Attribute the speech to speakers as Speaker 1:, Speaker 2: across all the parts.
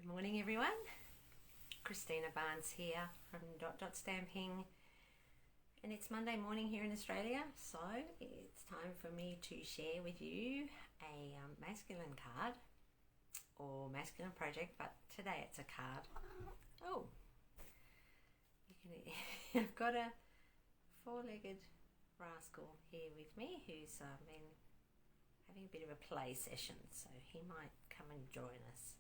Speaker 1: Morning everyone, Christina Barnes here from Stamping, and it's Monday morning here in Australia, so it's time for me to share with you a masculine card or masculine project, but today it's a card. Oh, I've got a four-legged rascal here with me who's been having a bit of a play session, so he might come and join us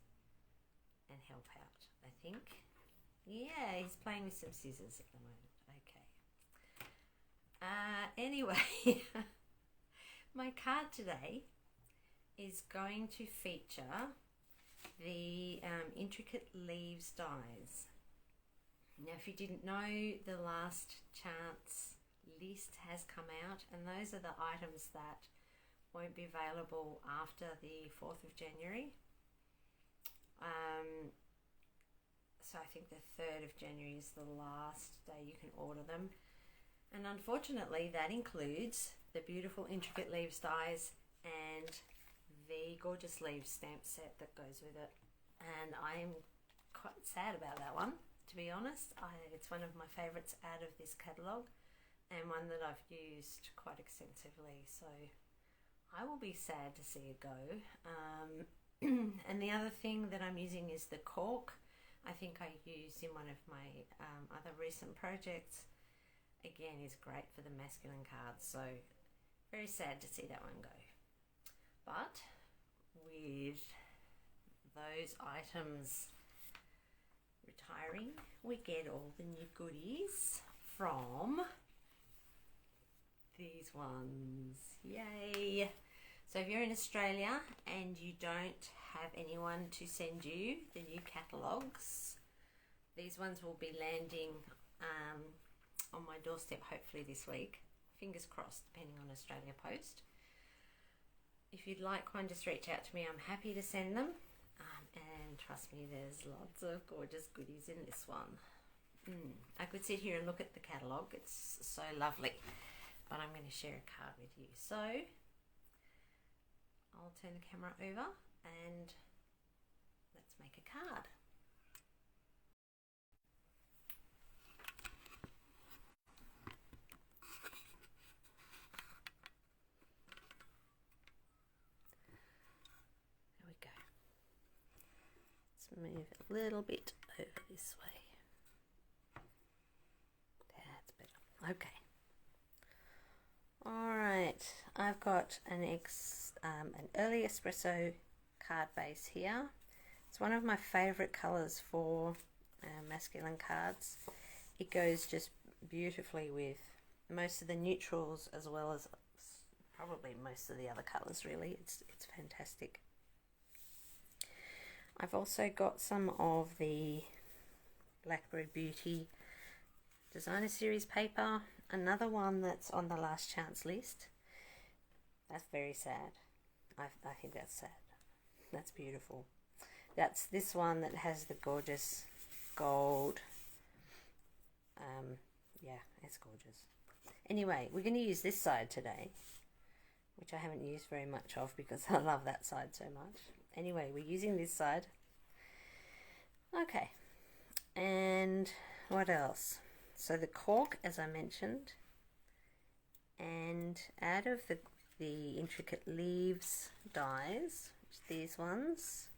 Speaker 1: and help out, I think. Yeah, he's playing with some scissors at the moment. Okay. Anyway, my card today is going to feature the intricate leaves dies. Now, if you didn't know, the last chance list has come out, and those are the items that won't be available after the 4th of January. So I think the 3rd of January is the last day you can order them, and unfortunately that includes the beautiful intricate leaves dies and the gorgeous leaves stamp set that goes with it, and I'm quite sad about that one, to be honest. It's one of my favorites out of this catalogue and one that I've used quite extensively, so I will be sad to see it go. And the other thing that I'm using is the Cork. I think I used in one of my other recent projects. Again, is great for the masculine cards, so very sad to see that one go. But with those items retiring, we get all the new goodies from these ones. Yay! So if you're in Australia and you don't have anyone to send you the new catalogues, these ones will be landing on my doorstep hopefully this week. Fingers crossed, depending on Australia Post. If you'd like one, just reach out to me. I'm happy to send them. And trust me, there's lots of gorgeous goodies in this one. I could sit here and look at the catalogue. It's so lovely. But I'm going to share a card with you. So I'll turn the camera over and let's make a card. There we go. Let's move a little bit over this way. That's better. Okay. Alright, I've got an early espresso card base here. It's one of my favourite colours for masculine cards. It goes just beautifully with most of the neutrals as well as probably most of the other colours, really. It's fantastic. I've also got some of the Blackberry Beauty Designer Series paper. Another one that's on the last chance list. That's very sad. I think that's sad. That's beautiful. That's this one that has the gorgeous gold. Yeah, it's gorgeous. Anyway, we're going to use this side today, which I haven't used very much of because I love that side so much. Anyway, we're using this side. Okay. And what else? So the Cork, as I mentioned, and out of the intricate leaves dies, these ones,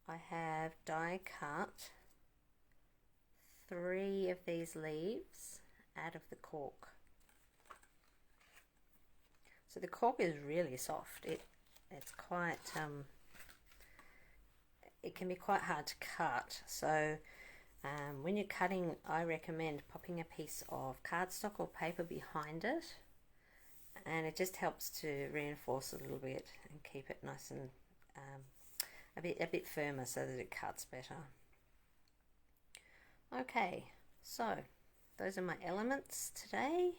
Speaker 1: I have die cut 3 of these leaves out of the Cork. So the Cork is really soft. It's quite it can be quite hard to cut. So when you're cutting, I recommend popping a piece of cardstock or paper behind it, and it just helps to reinforce a little bit and keep it nice and a bit firmer so that it cuts better. Okay, so those are my elements today.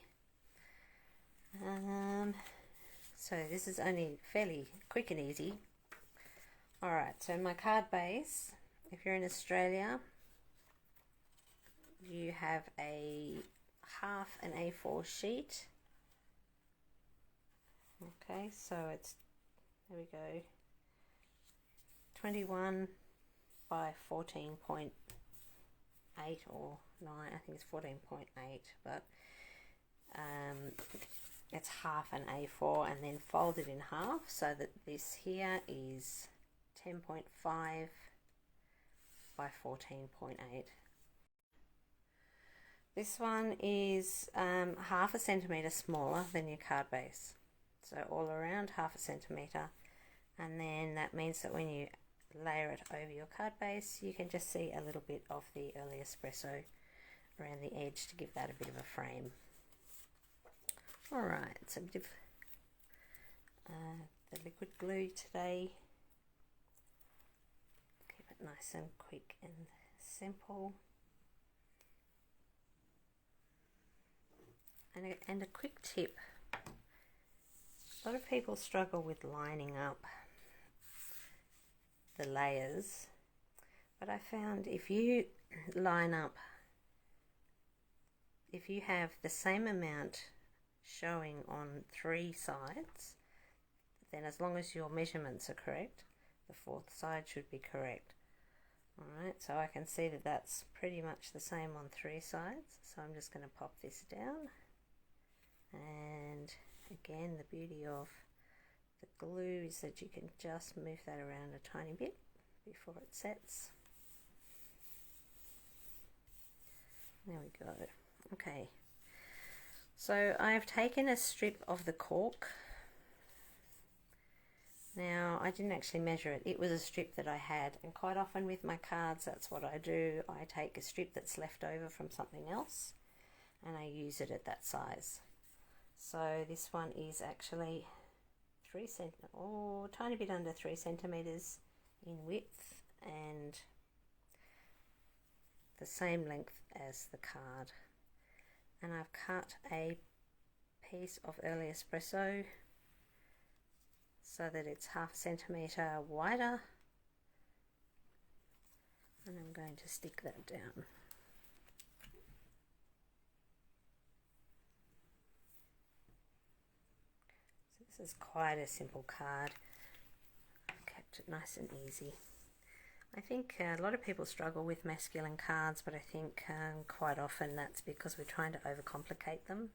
Speaker 1: So this is only fairly quick and easy. Alright, so my card base, if you're in Australia, you have a half an A4 sheet. Okay, so it's, there we go, 21 by 14.8 or 9, I think it's 14.8, but it's half an A4 and then folded in half, so that this here is 10.5 by 14.8. This one is half a centimetre smaller than your card base, so all around half a centimetre, and then that means that when you layer it over your card base, you can just see a little bit of the early espresso around the edge to give that a bit of a frame. Alright, so a bit of the liquid glue today. Keep it nice and quick and simple. And a quick tip, a lot of people struggle with lining up the layers, but I found if you line up, if you have the same amount showing on 3 sides, then as long as your measurements are correct, the 4th side should be correct. Alright, so I can see that that's pretty much the same on 3 sides, so I'm just going to pop this down. And again, the beauty of the glue is that you can just move that around a tiny bit before it sets. There we go. Okay, so I've taken a strip of the cork. Now, I didn't actually measure it. It was a strip that I had, and quite often with my cards, that's what I do. I take a strip that's left over from something else, and I use it at that size. So this one is actually 3 centimeters, or a tiny bit under 3 centimeters in width, and the same length as the card. And I've cut a piece of early espresso so that it's half a centimetre wider, and I'm going to stick that down. So this is quite a simple card. I've kept it nice and easy. I think a lot of people struggle with masculine cards, but I think quite often that's because we're trying to overcomplicate them.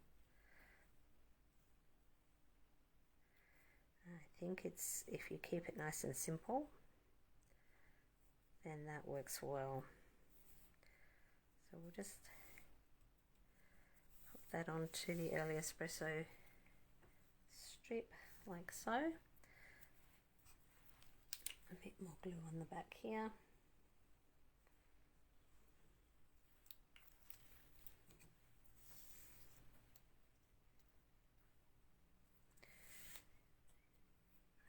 Speaker 1: I think it's, if you keep it nice and simple, then that works well. So we'll just put that onto the early espresso strip like so. A bit more glue on the back here.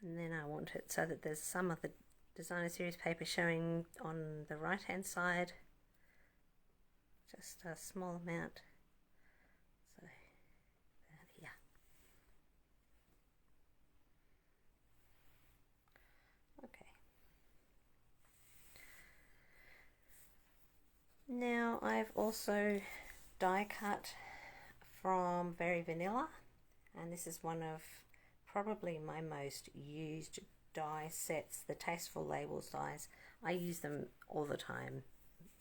Speaker 1: And then I want it so that there's some of the designer series paper showing on the right hand side, just a small amount, so about here. Okay. Now I've also die cut from Very Vanilla, and this is one of probably my most used die sets, the Tasteful Labels dies. I use them all the time.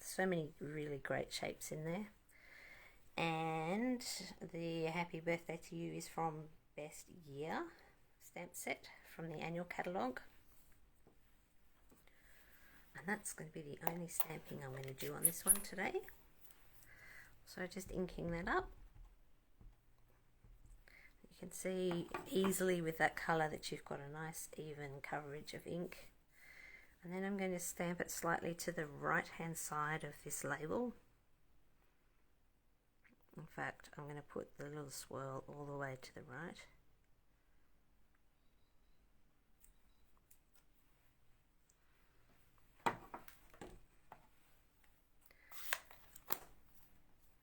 Speaker 1: So many really great shapes in there. And the Happy Birthday to You is from Best Year stamp set from the annual catalogue. And that's going to be the only stamping I'm going to do on this one today. So just inking that up. You can see easily with that colour that you've got a nice even coverage of ink. And then I'm going to stamp it slightly to the right hand side of this label. In fact, I'm going to put the little swirl all the way to the right.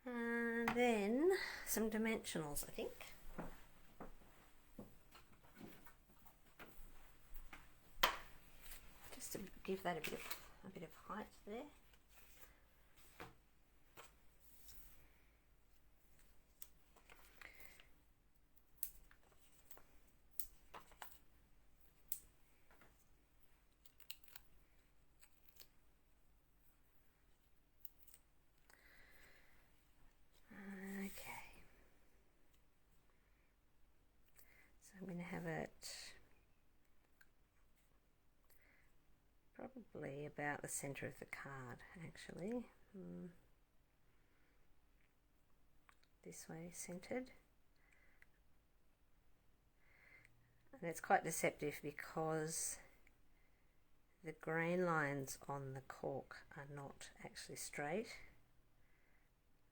Speaker 1: And then some dimensionals, I think. Just to give that a bit of height there. probably about the center of the card actually. This way centered. And it's quite deceptive because the grain lines on the cork are not actually straight,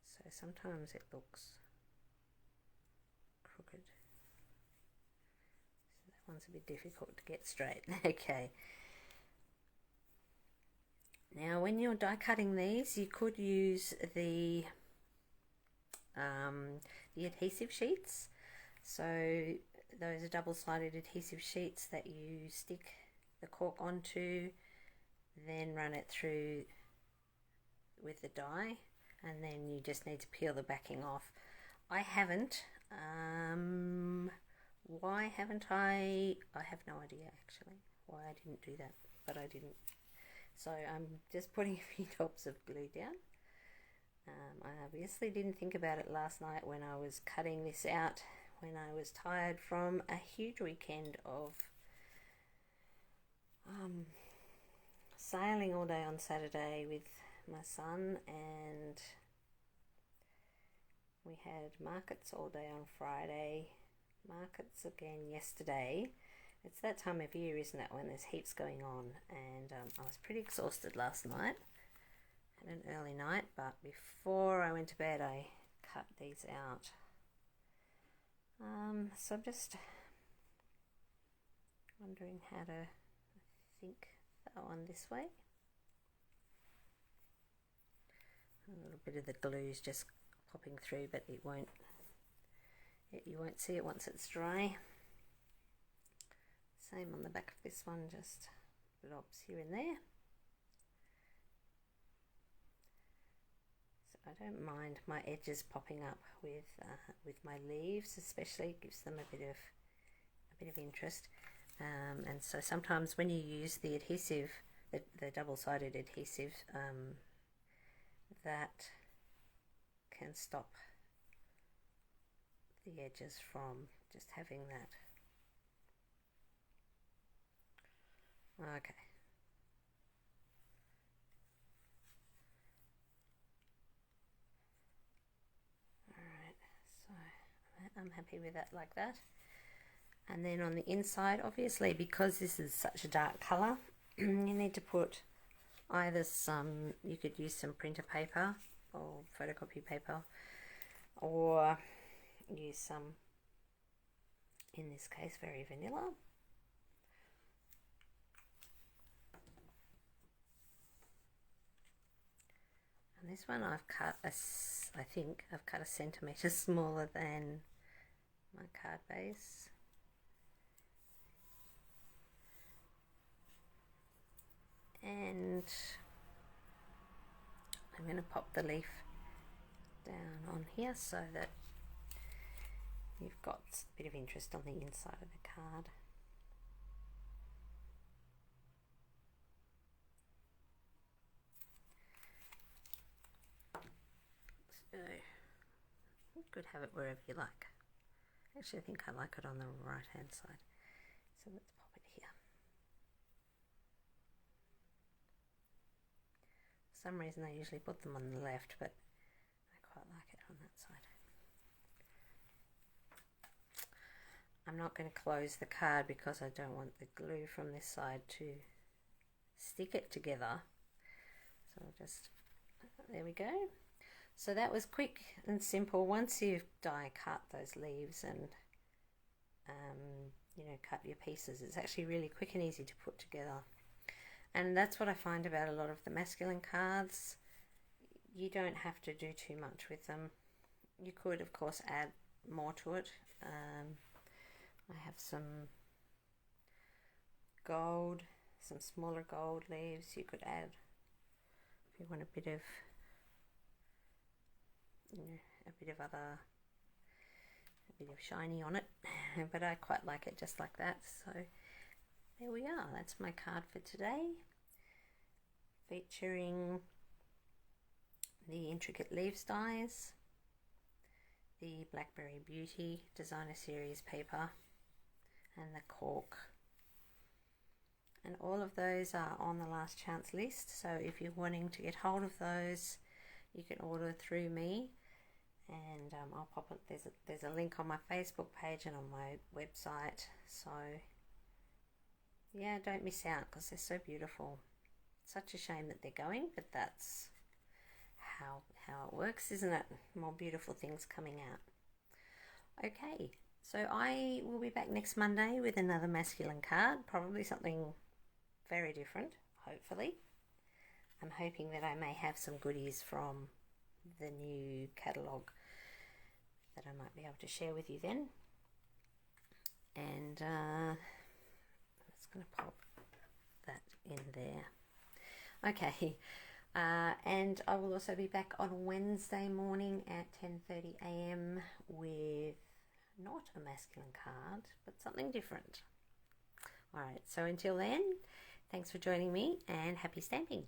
Speaker 1: so sometimes it looks crooked. So that one's a bit difficult to get straight. Okay. Now when you're die cutting these, you could use the adhesive sheets. So those are double-sided adhesive sheets that you stick the cork onto, then run it through with the die, and then you just need to peel the backing off. I haven't. Why haven't I? I have no idea actually why I didn't do that, but I didn't. So I'm just putting a few drops of glue down. I obviously didn't think about it last night when I was cutting this out, when I was tired from a huge weekend of sailing all day on Saturday with my son, and we had markets all day on Friday, markets again yesterday. It's that time of year, isn't it, when there's heaps going on, and I was pretty exhausted last night. Had an early night, but before I went to bed I cut these out. So I'm just wondering how to, I think that one this way. A little bit of the glue's just popping through, but you won't see it once it's dry. Same on the back of this one, just blobs here and there. So I don't mind my edges popping up with my leaves, especially. It gives them a bit of interest. And so sometimes when you use the adhesive, the double-sided adhesive, that can stop the edges from just having that. Okay. Alright, so I'm happy with that like that. And then on the inside, obviously, because this is such a dark colour, you need to put either you could use some printer paper or photocopy paper, or use some, in this case, very vanilla. And this one I've cut I think I've cut a centimetre smaller than my card base. And I'm going to pop the leaf down on here so that you've got a bit of interest on the inside of the card. So you could have it wherever you like. Actually, I think I like it on the right hand side. So let's pop it here. For some reason I usually put them on the left, but I quite like it on that side. I'm not going to close the card because I don't want the glue from this side to stick it together. So I'll just, there we go. So that was quick and simple. Once you've die cut those leaves and you know, cut your pieces, it's actually really quick and easy to put together. And that's what I find about a lot of the masculine cards. You don't have to do too much with them. You could, of course, add more to it. I have some gold, some smaller gold leaves you could add if you want a bit of, you know, a bit of shiny on it. But I quite like it just like that. So there we are. That's my card for today, featuring the intricate leaves dies, the Blackberry Beauty Designer Series paper, and the cork. and all of those are on the last chance list. So if you're wanting to get hold of those, you can order through me, and I'll pop it. There's a link on my Facebook page and on my website. So yeah, don't miss out because they're so beautiful. Such a shame that they're going, but that's how it works, isn't it? More beautiful things coming out. Okay, so I will be back next Monday with another masculine card, probably something very different, hopefully. I'm hoping that I may have some goodies from the new catalogue that I might be able to share with you then. And I'm just going to pop that in there. Okay, and I will also be back on Wednesday morning at 10:30 a.m. with not a masculine card, but something different. All right, so until then, thanks for joining me and happy stamping.